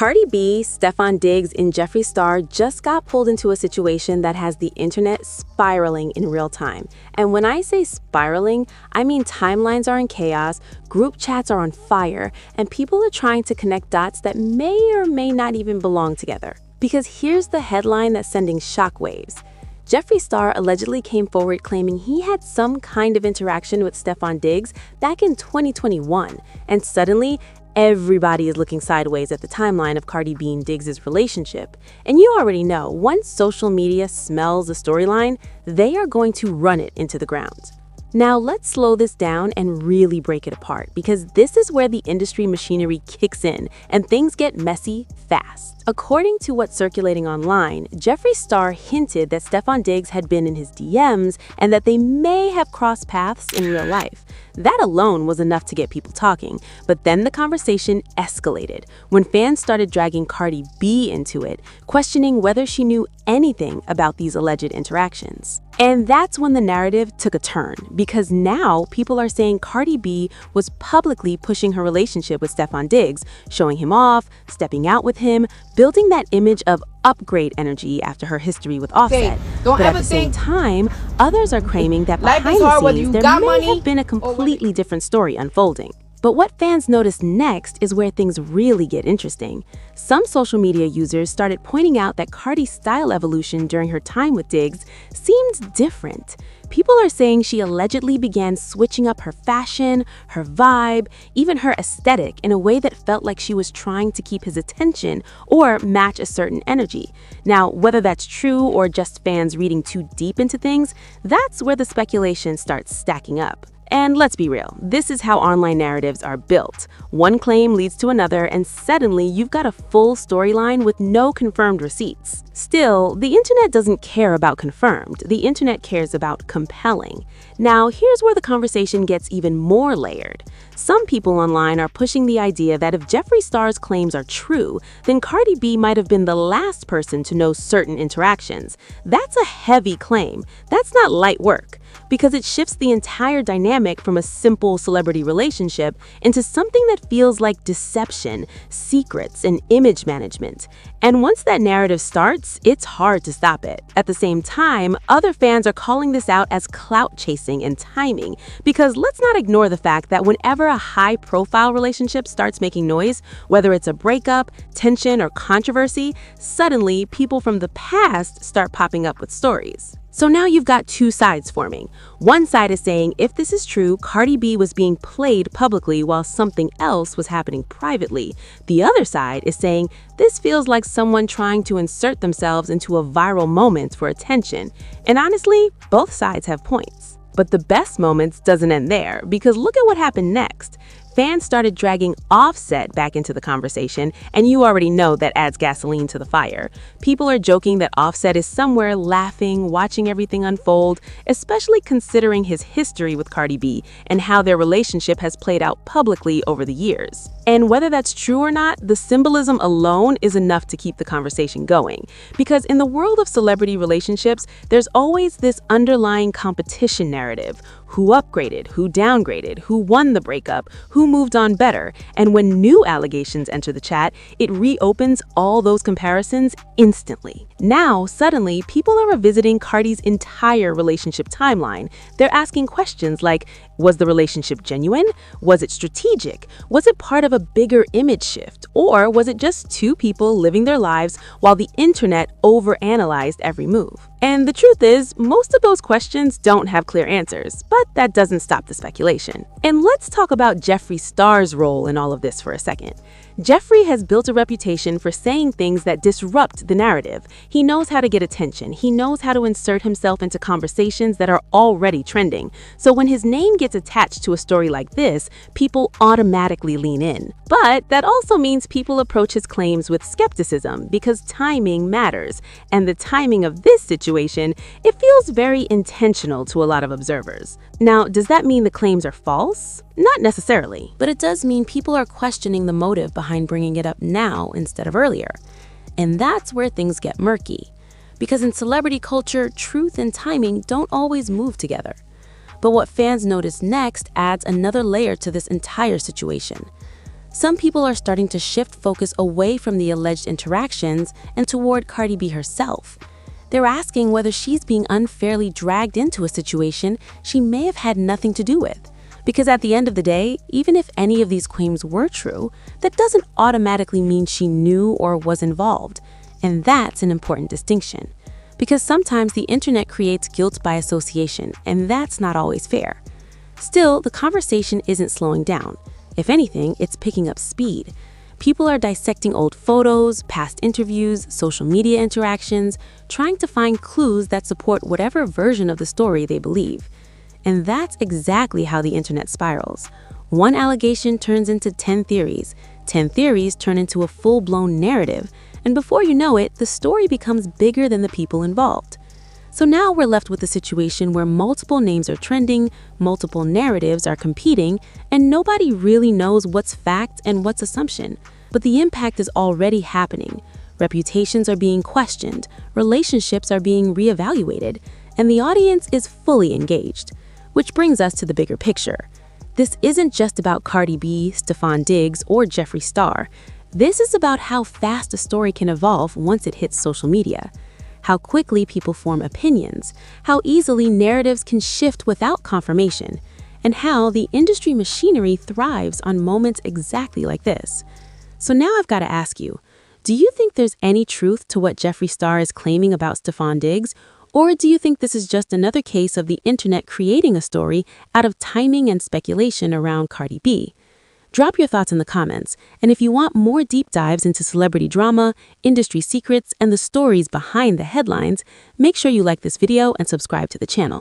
Cardi B, Stefon Diggs, and Jeffree Star just got pulled into a situation that has the internet spiraling in real time. And when I say spiraling, I mean timelines are in chaos, group chats are on fire, and people are trying to connect dots that may or may not even belong together. Because here's the headline that's sending shockwaves. Jeffree Star allegedly came forward claiming he had some kind of interaction with Stefon Diggs back in 2021, and suddenly, everybody is looking sideways at the timeline of Cardi B and Diggs' relationship. And you already know, once social media smells a storyline, they are going to run it into the ground. Now let's slow this down and really break it apart, because this is where the industry machinery kicks in and things get messy fast. According to what's circulating online, Jeffree Star hinted that Stefon Diggs had been in his DMs and that they may have crossed paths in real life. That alone was enough to get people talking, but then the conversation escalated when fans started dragging Cardi B into it, questioning whether she knew anything about these alleged interactions. And that's when the narrative took a turn, because now people are saying Cardi B was publicly pushing her relationship with Stefon Diggs, showing him off, stepping out with him, building that image of upgrade energy after her history with Offset. But at the same time, others are claiming that behind the scenes there may have been a completely different story unfolding. But what fans noticed next is where things really get interesting. Some social media users started pointing out that Cardi's style evolution during her time with Diggs seemed different. People are saying she allegedly began switching up her fashion, her vibe, even her aesthetic in a way that felt like she was trying to keep his attention or match a certain energy. Now, whether that's true or just fans reading too deep into things, that's where the speculation starts stacking up. And let's be real, this is how online narratives are built. One claim leads to another, and suddenly you've got a full storyline with no confirmed receipts. Still, the internet doesn't care about confirmed. The internet cares about compelling. Now, here's where the conversation gets even more layered. Some people online are pushing the idea that if Jeffree Star's claims are true, then Cardi B might have been the last person to know certain interactions. That's a heavy claim. That's not light work, because it shifts the entire dynamic from a simple celebrity relationship into something that feels like deception, secrets, and image management. And once that narrative starts, it's hard to stop it. At the same time, other fans are calling this out as clout-chasing and timing, because let's not ignore the fact that whenever a high-profile relationship starts making noise, whether it's a breakup, tension, or controversy, suddenly people from the past start popping up with stories. So now you've got two sides forming. One side is saying if this is true, Cardi B was being played publicly while something else was happening privately. The other side is saying this feels like someone trying to insert themselves into a viral moment for attention. And honestly, both sides have points. But the best moments doesn't end there, because look at what happened next. Fans started dragging Offset back into the conversation, and you already know that adds gasoline to the fire. People are joking that Offset is somewhere laughing, watching everything unfold, especially considering his history with Cardi B and how their relationship has played out publicly over the years. And whether that's true or not, the symbolism alone is enough to keep the conversation going. Because in the world of celebrity relationships, there's always this underlying competition narrative. Who upgraded, who downgraded, who won the breakup, who moved on better. And when new allegations enter the chat, it reopens all those comparisons instantly. Now, suddenly, people are revisiting Cardi's entire relationship timeline. They're asking questions like, was the relationship genuine? Was it strategic? Was it part of a bigger image shift? Or was it just two people living their lives while the internet overanalyzed every move? And the truth is, most of those questions don't have clear answers, but that doesn't stop the speculation. And let's talk about Jeffree Star's role in all of this for a second. Jeffree has built a reputation for saying things that disrupt the narrative. He knows how to get attention. He knows how to insert himself into conversations that are already trending. So when his name gets attached to a story like this, people automatically lean in. But that also means people approach his claims with skepticism, because timing matters. And the timing of this situation, it feels very intentional to a lot of observers. Now, does that mean the claims are false? Not necessarily, but it does mean people are questioning the motive behind bringing it up now instead of earlier. And that's where things get murky. Because in celebrity culture, truth and timing don't always move together. But what fans notice next adds another layer to this entire situation. Some people are starting to shift focus away from the alleged interactions and toward Cardi B herself. They're asking whether she's being unfairly dragged into a situation she may have had nothing to do with. Because at the end of the day, even if any of these claims were true, that doesn't automatically mean she knew or was involved. And that's an important distinction. Because sometimes the internet creates guilt by association, and that's not always fair. Still, the conversation isn't slowing down. If anything, it's picking up speed. People are dissecting old photos, past interviews, social media interactions, trying to find clues that support whatever version of the story they believe. And that's exactly how the internet spirals. One allegation turns into 10 theories. 10 theories turn into a full-blown narrative. And before you know it, the story becomes bigger than the people involved. So now we're left with a situation where multiple names are trending, multiple narratives are competing, and nobody really knows what's fact and what's assumption. But the impact is already happening. Reputations are being questioned, relationships are being reevaluated, and the audience is fully engaged. Which brings us to the bigger picture. This isn't just about Cardi B, Stefon Diggs, or Jeffree Star. This is about how fast a story can evolve once it hits social media. How quickly people form opinions, how easily narratives can shift without confirmation, and how the industry machinery thrives on moments exactly like this. So now I've got to ask you, do you think there's any truth to what Jeffree Star is claiming about Stefon Diggs? Or do you think this is just another case of the internet creating a story out of timing and speculation around Cardi B? Drop your thoughts in the comments, and if you want more deep dives into celebrity drama, industry secrets, and the stories behind the headlines, make sure you like this video and subscribe to the channel.